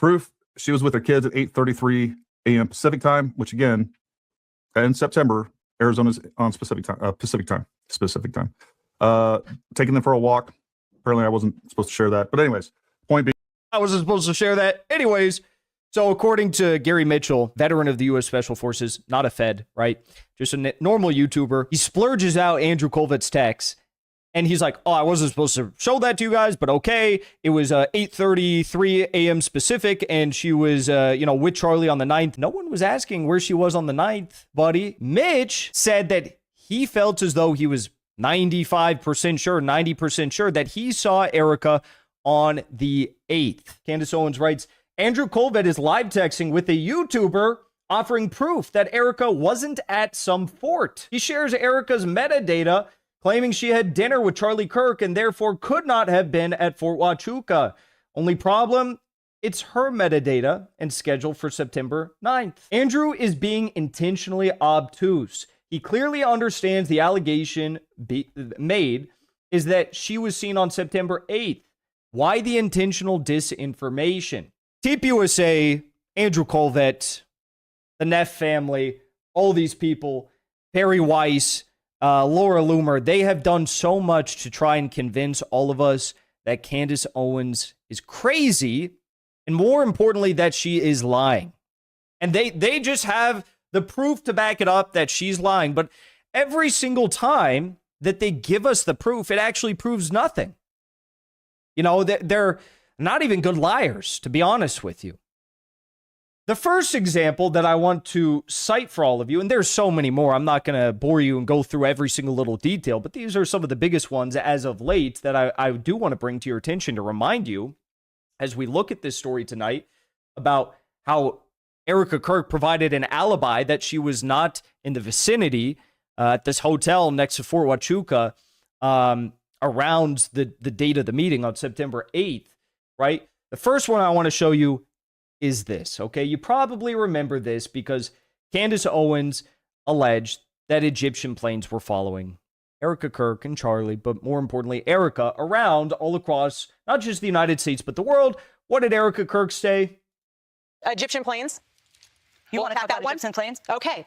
Proof, she was with her kids at 8:33 a.m. Pacific time, which again, in September, Arizona's on Pacific time. Taking them for a walk. Apparently I wasn't supposed to share that. But anyways, point being, I wasn't supposed to share that. Anyways, so according to Gary Mitchell, veteran of the U.S. Special Forces, not a Fed, right? Just a normal YouTuber. He splurges out Andrew Kolvet's text, and he's like, oh, I wasn't supposed to show that to you guys, but okay. It was 8:33 a.m. Pacific, and she was, with Charlie on the 9th. No one was asking where she was on the 9th, buddy. Mitch said that he felt as though he was 95% sure, 90% sure that he saw Erika on the 8th. Candace Owens writes, Andrew Kolvet is live texting with a YouTuber offering proof that Erika wasn't at some fort. He shares Erika's metadata, claiming she had dinner with Charlie Kirk and therefore could not have been at Fort Huachuca. Only problem, it's her metadata and scheduled for September 9th. Andrew is being intentionally obtuse. He clearly understands the allegation made is that she was seen on September 8th. Why the intentional disinformation? tpusa, Andrew Kolvet, the Neff family, all these people, Barry Weiss, Laura Loomer, they have done so much to try and convince all of us that Candace Owens is crazy, and more importantly, that she is lying. And they just have the proof to back it up that she's lying. But every single time that they give us the proof, it actually proves nothing. You know, they're not even good liars, to be honest with you. The first example that I want to cite for all of you, and there's so many more, I'm not going to bore you and go through every single little detail, but these are some of the biggest ones as of late that I do want to bring to your attention to remind you as we look at this story tonight about how Erika Kirk provided an alibi that she was not in the vicinity at this hotel next to Fort Huachuca around the date of the meeting on September 8th, right? The first one I want to show you is this, okay? You probably remember this because Candace Owens alleged that Egyptian planes were following Erika Kirk and Charlie, but more importantly, Erika, around all across not just the United States, but the world. What did Erika Kirk say? Egyptian planes. You want to talk about Egyptian planes? Okay.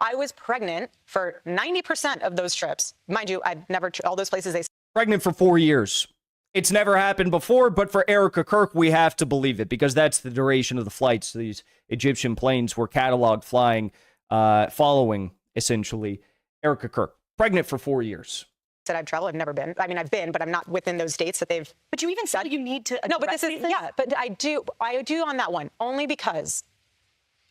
I was pregnant for 90% of those trips. Mind you, I've never, all those places they... Pregnant for 4 years. It's never happened before, but for Erika Kirk, we have to believe it because that's the duration of the flights. These Egyptian planes were cataloged flying, following, essentially, Erika Kirk. Pregnant for 4 years. Said I've traveled. I've never been. I mean, I've been, but I'm not within those dates that they've... But you even said you need to... No, but this is... Yeah, but I do on that one. Only because,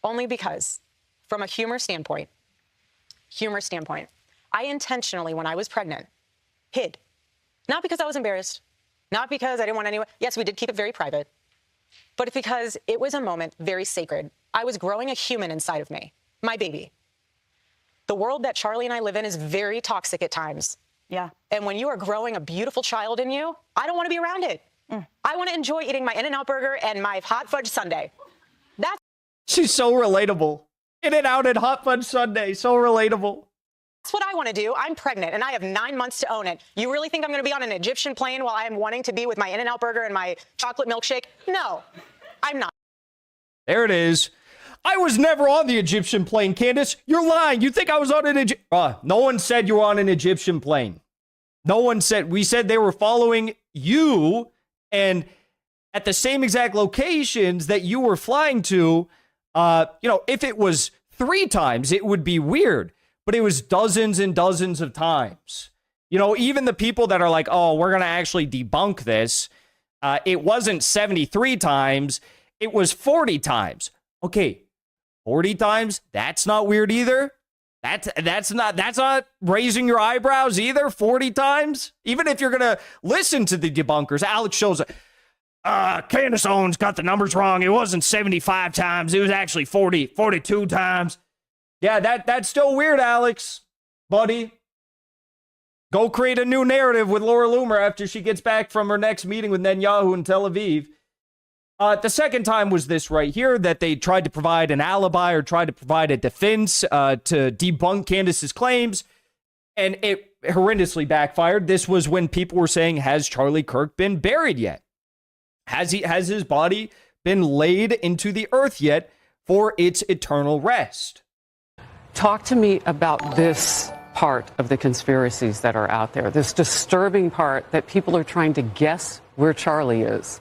from a humor standpoint, I intentionally, when I was pregnant, hid. Not because I was embarrassed. Not because I didn't want anyone. Yes, we did keep it very private. But it's because it was a moment very sacred. I was growing a human inside of me, my baby. The world that Charlie and I live in is very toxic at times. Yeah. And when you are growing a beautiful child in you, I don't want to be around it. I want to enjoy eating my In-N-Out burger and my hot fudge sundae. She's so relatable. In-N-Out and hot fudge sundae, so relatable. That's what I want to do. I'm pregnant, and I have 9 months to own it. You really think I'm going to be on an Egyptian plane while I'm wanting to be with my In-N-Out burger and my chocolate milkshake? No, I'm not. There it is. I was never on the Egyptian plane, Candace. You're lying. You think I was on an no one said you were on an Egyptian plane. No one said. We said they were following you, and at the same exact locations that you were flying to. If it was 3 times, it would be weird. But it was dozens and dozens of times. You know, even the people that are like, oh, we're going to actually debunk this. It wasn't 73 times. It was 40 times. Okay, 40 times? That's not weird either. That's not raising your eyebrows either. 40 times? Even if you're going to listen to the debunkers, Alex shows Candace Owens got the numbers wrong. It wasn't 75 times. It was actually 42 times. Yeah, that's still weird, Alex, buddy. Go create a new narrative with Laura Loomer after she gets back from her next meeting with Netanyahu in Tel Aviv. The second time was this right here, that they tried to provide an alibi or tried to provide a defense to debunk Candace's claims, and it horrendously backfired. This was when people were saying, has Charlie Kirk been buried yet? Has his body been laid into the earth yet for its eternal rest. Talk to me about this part of the conspiracies that are out there, this disturbing part that people are trying to guess where Charlie is.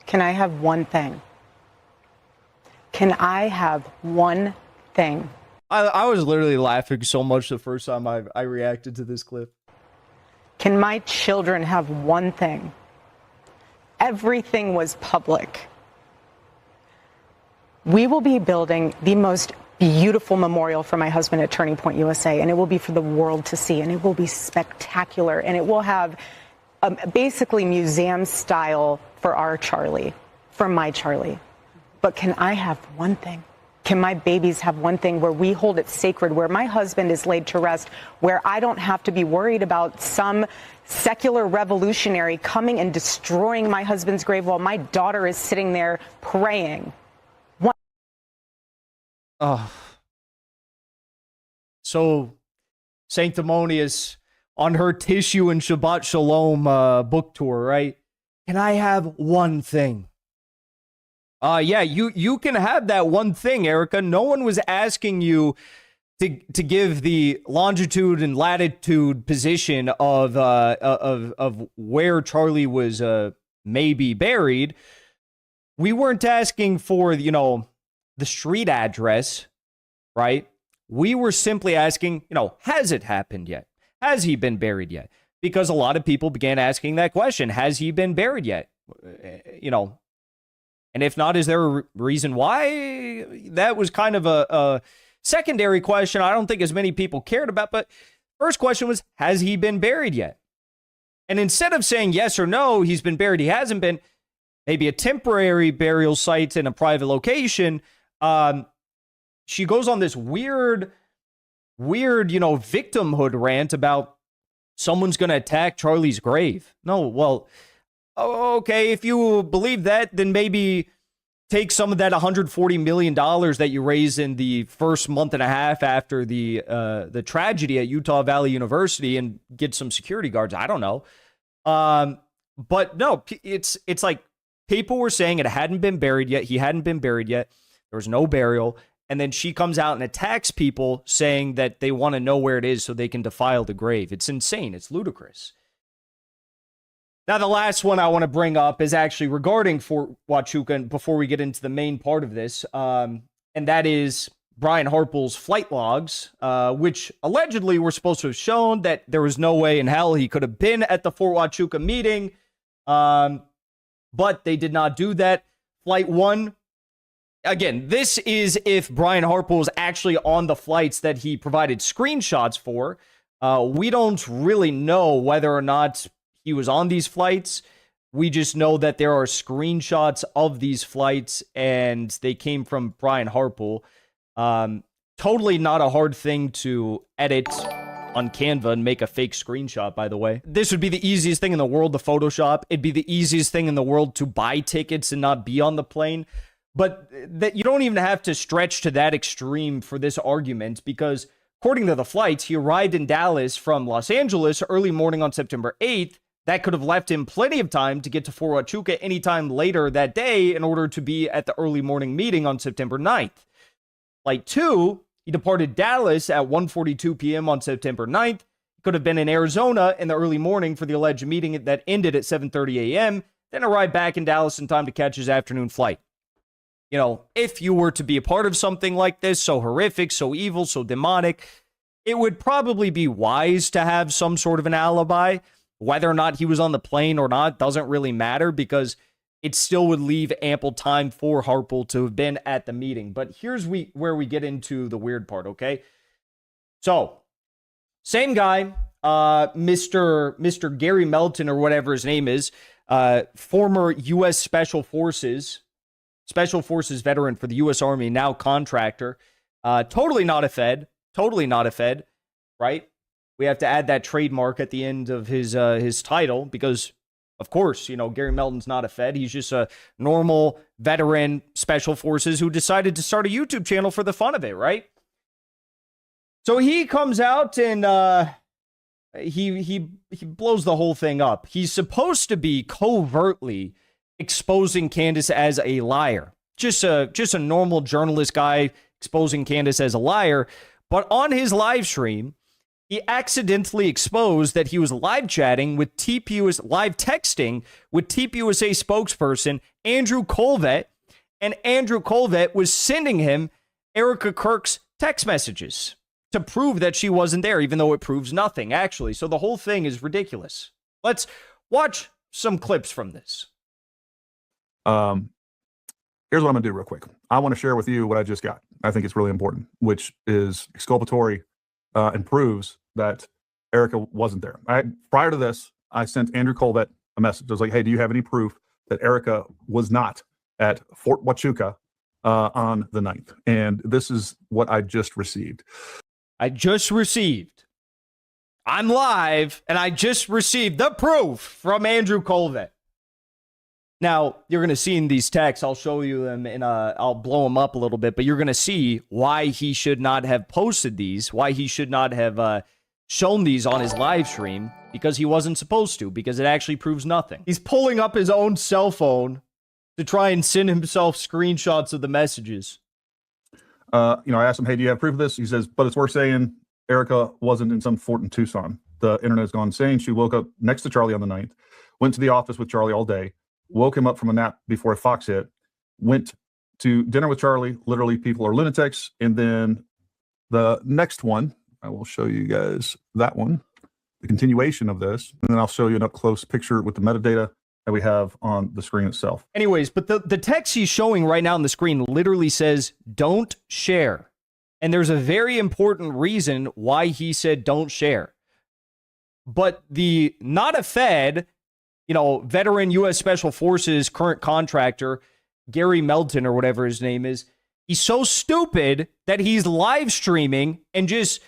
Can I have one thing? Can I have one thing? I was literally laughing so much the first time I reacted to this clip. Can my children have one thing? Everything was public. We will be building the most beautiful memorial for my husband at Turning Point USA, and it will be for the world to see, and it will be spectacular, and it will have basically museum style for our Charlie, for my Charlie. But can I have one thing? Can my babies have one thing where we hold it sacred, where my husband is laid to rest, where I don't have to be worried about some secular revolutionary coming and destroying my husband's grave while my daughter is sitting there praying? Oh, so sanctimonious on her Tissue and Shabbat Shalom book tour, right? Can I have one thing? Yeah, you can have that one thing, Erika. No one was asking you to give the longitude and latitude position of where Charlie was maybe buried. We weren't asking for, the street address, right? We were simply asking, has it happened yet? Has he been buried yet? Because a lot of people began asking that question. Has he been buried yet? And if not, is there a reason why? That was kind of a secondary question I don't think as many people cared about. But first question was, has he been buried yet? And instead of saying yes or no, he's been buried, he hasn't been, maybe a temporary burial site in a private location, she goes on this weird, victimhood rant about someone's going to attack Charlie's grave. No, well, okay, if you believe that, then maybe take some of that $140 million that you raised in the first month and a half after the tragedy at Utah Valley University and get some security guards. I don't know. But no, it's like people were saying it hadn't been buried yet. He hadn't been buried yet. There was no burial. And then she comes out and attacks people saying that they want to know where it is so they can defile the grave. It's insane. It's ludicrous. Now, the last one I want to bring up is actually regarding Fort Huachuca, and before we get into the main part of this, and that is Brian Harple's flight logs, which allegedly were supposed to have shown that there was no way in hell he could have been at the Fort Huachuca meeting, but they did not do that. Flight 1, again, this is if Brian Harple was actually on the flights that he provided screenshots for. We don't really know whether or not he was on these flights. We just know that there are screenshots of these flights and they came from Brian Harple. Totally not a hard thing to edit on Canva and make a fake screenshot, by the way. This would be the easiest thing in the world to Photoshop. It'd be the easiest thing in the world to buy tickets and not be on the plane. But that you don't even have to stretch to that extreme for this argument, because according to the flights, he arrived in Dallas from Los Angeles early morning on September 8th. That could have left him plenty of time to get to Fort Huachuca anytime later that day in order to be at the early morning meeting on September 9th. Flight 2, he departed Dallas at 1:42 p.m. on September 9th. He could have been in Arizona in the early morning for the alleged meeting that ended at 7:30 a.m., then arrived back in Dallas in time to catch his afternoon flight. If you were to be a part of something like this, so horrific, so evil, so demonic, it would probably be wise to have some sort of an alibi. Whether or not he was on the plane or not doesn't really matter, because it still would leave ample time for Harple to have been at the meeting. But here's where we get into the weird part, okay? So, same guy, Mr. Gary Melton, or whatever his name is, former U.S. Special Forces veteran for the U.S. Army, now contractor, totally not a Fed, right? We have to add that trademark at the end of his title because, of course, Gary Melton's not a Fed. He's just a normal veteran Special Forces who decided to start a YouTube channel for the fun of it, right? So he comes out and he blows the whole thing up. He's supposed to be covertly exposing Candace as a liar. Just a normal journalist guy exposing Candace as a liar. But on his live stream, he accidentally exposed that he was live chatting with live texting with tpusa spokesperson Andrew Kolvet, and Andrew Kolvet was sending him Erika Kirk's text messages to prove that she wasn't there, even though it proves nothing, actually. So the whole thing is ridiculous. Let's watch some clips from this. Here's what I'm gonna do real quick. I want to share with you what I just got. I think it's really important, which is exculpatory and proves that Erika wasn't there. Prior to this, I sent Andrew Kolvet a message. I was like, hey, do you have any proof that Erika was not at Fort Huachuca on the 9th? And this is what I just received. I'm live, and I just received the proof from Andrew Kolvet. Now, you're going to see in these texts, I'll show you them, and I'll blow them up a little bit, but you're going to see why he should not have posted these, why he should not have shown these on his live stream, because he wasn't supposed to, because it actually proves nothing. He's pulling up his own cell phone to try and send himself screenshots of the messages. I asked him, hey, do you have proof of this? He says, but it's worth saying Erika wasn't in some fort in Tucson. The internet has gone insane. She woke up next to Charlie on the 9th, went to the office with Charlie all day, woke him up from a nap before Fox hit, went to dinner with Charlie. Literally, people are lunatics. And then the next one, I will show you guys that one, the continuation of this. And then I'll show you an up-close picture with the metadata that we have on the screen itself. Anyways, but the text he's showing right now on the screen literally says, don't share. And there's a very important reason why he said don't share. But the not a Fed, veteran U.S. Special Forces current contractor, Gary Melton or whatever his name is, he's so stupid that he's live streaming and just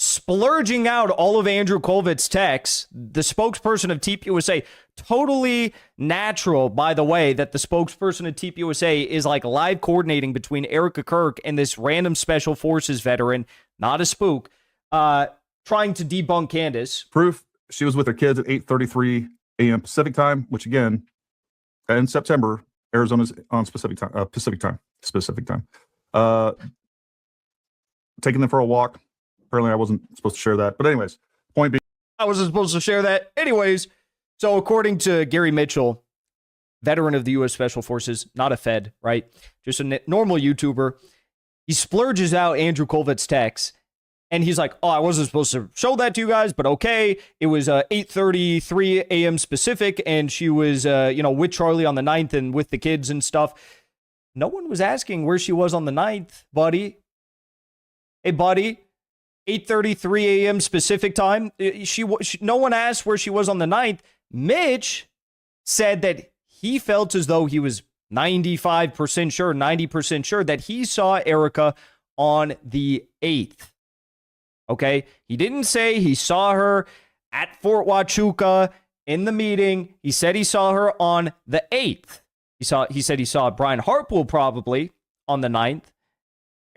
splurging out all of Andrew Kolvet's texts. The spokesperson of tpusa, totally natural, by the way, that the spokesperson of tpusa is like live coordinating between Erika Kirk and this random Special Forces veteran, not a spook, trying to debunk Candace. Proof, she was with her kids at 8:33 a.m. Pacific time, which again, in September, Arizona's on Pacific time. Taking them for a walk. Apparently I wasn't supposed to share that. But anyways, point being, I wasn't supposed to share that. Anyways, so according to Gary Mitchell, veteran of the U.S. Special Forces, not a Fed, right? Just a normal YouTuber. He splurges out Andrew Kolvet's texts. And he's like, oh, I wasn't supposed to show that to you guys, but okay. It was 8:33 a.m. Pacific, and she was, with Charlie on the 9th and with the kids and stuff. No one was asking where she was on the 9th, buddy. Hey, buddy, 8:33 a.m. Pacific time. No one asked where she was on the 9th. Mitch said that he felt as though he was 95% sure, 90% sure that he saw Erika on the 8th. Okay, he didn't say he saw her at Fort Huachuca in the meeting. He said he saw her on the 8th. He said he saw Brian Hartwell probably on the 9th,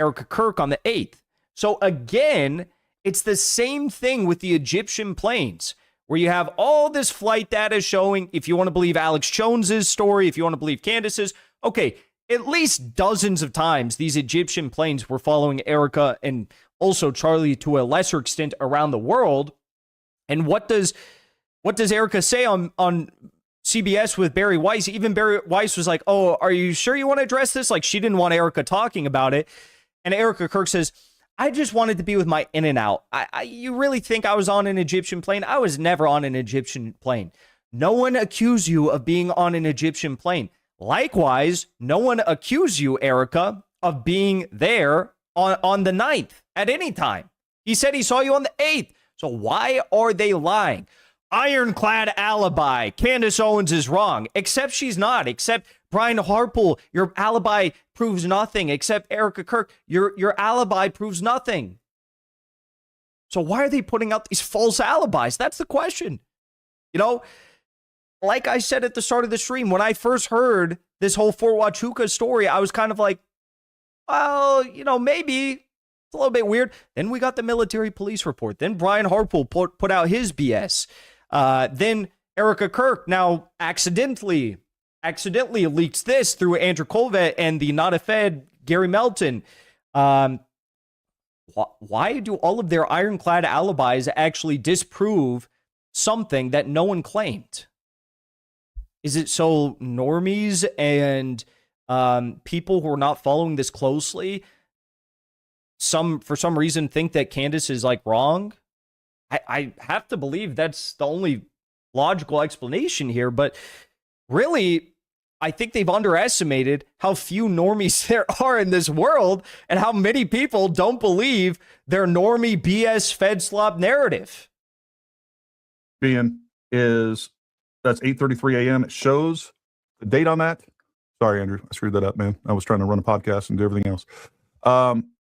Erika Kirk on the 8th. So again, it's the same thing with the Egyptian planes, where you have all this flight data showing, if you want to believe Alex Jones's story, if you want to believe Candace's, okay, at least dozens of times these Egyptian planes were following Erika and also Charlie to a lesser extent around the world. And what does Erika say on CBS with Barry Weiss? Even Barry Weiss was like, oh, are you sure you want to address this? Like, she didn't want Erika talking about it. And Erika Kirk says, I just wanted to be with my in and out. You really think I was on an Egyptian plane? I was never on an Egyptian plane. No one accused you of being on an Egyptian plane. Likewise, no one accused you, Erika, of being there on the 9th at any time. He said he saw you on the 8th. So why are they lying? Ironclad alibi. Candace Owens is wrong. Except she's not. Except Brian Hartwell, your alibi proves nothing. Except Erika Kirk, your alibi proves nothing. So why are they putting out these false alibis? That's the question. Like I said at the start of the stream, when I first heard this whole Fort Huachuca story, I was kind of like, well, maybe it's a little bit weird. Then we got the military police report. Then Brian Hartwell put out his BS. Then Erika Kirk now accidentally accidentally leaks this through Andrew Kolvet and the not a Fed Gary Melton. Why do all of their ironclad alibis actually disprove something that no one claimed? Is it so normies and people who are not following this closely, for some reason think that Candace is like wrong? I have to believe that's the only logical explanation here, but really, I think they've underestimated how few normies there are in this world and how many people don't believe their normie BS Fed slop narrative. That's 8:33 a.m. It shows the date on that. Sorry, Andrew, I screwed that up, man. I was trying to run a podcast and do everything else.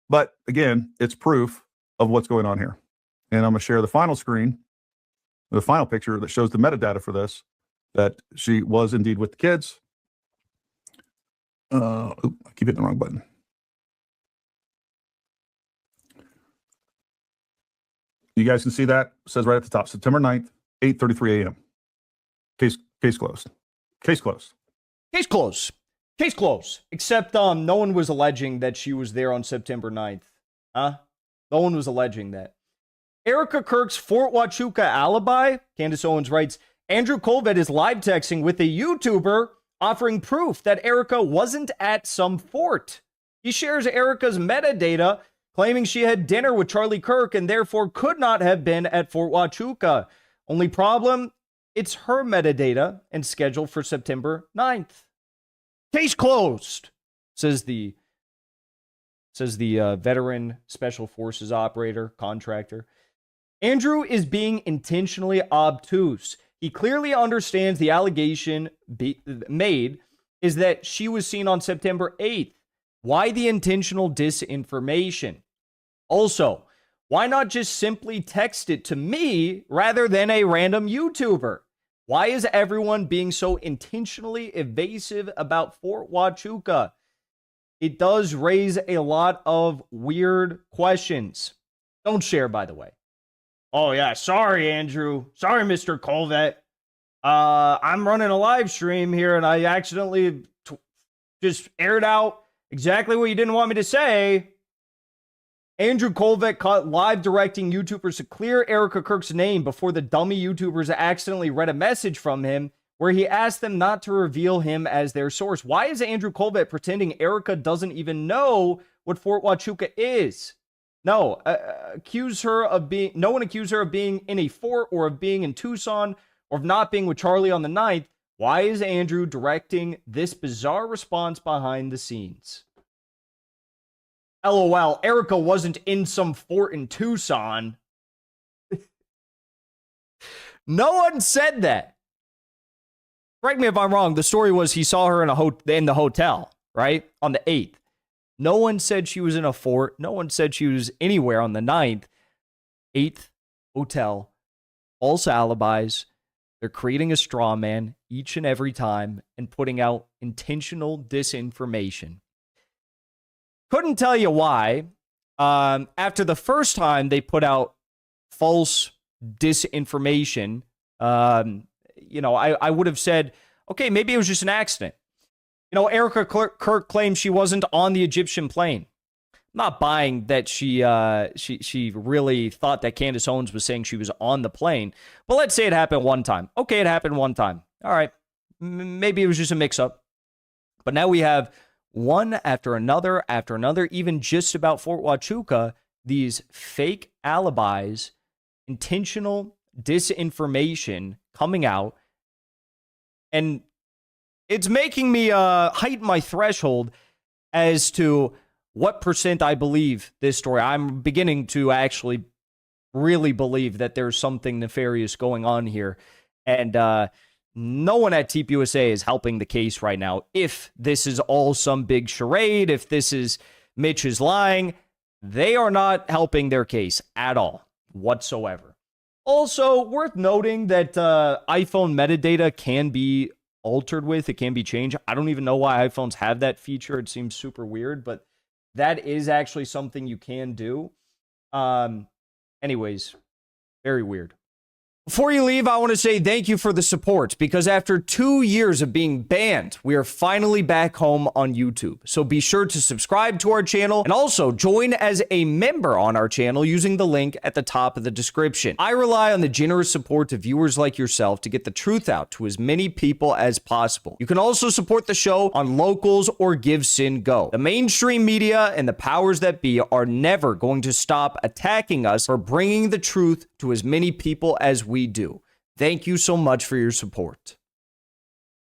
But again, it's proof of what's going on here. And I'm going to share the final screen, the final picture that shows the metadata for this, that she was indeed with the kids. I keep hitting the wrong button. You guys can see that. It says right at the top, September 9th, 8:33 a.m. Case closed. Case closed. Case closed. Case closed. Except no one was alleging that she was there on September 9th. Huh? No one was alleging that. Erika Kirk's Fort Huachuca alibi, Candace Owens writes, Andrew Kolvet is live texting with a YouTuber offering proof that Erika wasn't at some fort. He shares Erika's metadata, claiming she had dinner with Charlie Kirk and therefore could not have been at Fort Huachuca. Only problem, it's her metadata and scheduled for September 9th. Case closed, says the veteran special forces operator, contractor. Andrew is being intentionally obtuse. He clearly understands the allegation made is that she was seen on September 8th. Why the intentional disinformation? Also, why not just simply text it to me rather than a random YouTuber? Why is everyone being so intentionally evasive about Fort Huachuca? It does raise a lot of weird questions. Don't share, by the way. Oh, yeah. Sorry, Andrew. Sorry, Mr. Kolvet. I'm running a live stream here, and I accidentally just aired out exactly what you didn't want me to say. Andrew Kolvet caught live directing YouTubers to clear Erika Kirk's name before the dummy YouTubers accidentally read a message from him where he asked them not to reveal him as their source. Why is Andrew Kolvet pretending Erika doesn't even know what Fort Huachuca is? No, no one accused her of being in a fort or of being in Tucson or of not being with Charlie on the 9th. Why is Andrew directing this bizarre response behind the scenes? LOL, Erika wasn't in some fort in Tucson. No one said that. Correct me if I'm wrong. The story was he saw her in the hotel, right? On the 8th. No one said she was in a fort. No one said she was anywhere on the 9th. 8th, hotel, false alibis. They're creating a straw man each and every time and putting out intentional disinformation. Couldn't tell you why. After the first time they put out false disinformation, I would have said, okay, maybe it was just an accident. Erika Kirk claims she wasn't on the Egyptian plane. I'm not buying that she really thought that Candace Owens was saying she was on the plane. But let's say it happened one time. Okay, it happened one time. All right, maybe it was just a mix-up. But now we have one after another, even just about Fort Huachuca, these fake alibis, intentional disinformation coming out. And it's making me heighten my threshold as to what percent I believe this story. I'm beginning to actually really believe that there's something nefarious going on here. And no one at tpusa is helping the case right now. If this is all some big charade, if this is Mitch is lying, they are not helping their case at all whatsoever. Also, worth noting that iPhone metadata can be altered with. It can be changed. I don't even know why iPhones have that feature. It seems super weird, but that is actually something you can do. Anyways, very weird. Before you leave, I want to say thank you for the support, because after 2 years of being banned, we are finally back home on YouTube. So be sure to subscribe to our channel and also join as a member on our channel using the link at the top of the description. I rely on the generous support of viewers like yourself to get the truth out to as many people as possible. You can also support the show on Locals or Give Sin Go. The mainstream media and the powers that be are never going to stop attacking us for bringing the truth to as many people as we do. Thank you so much for your support.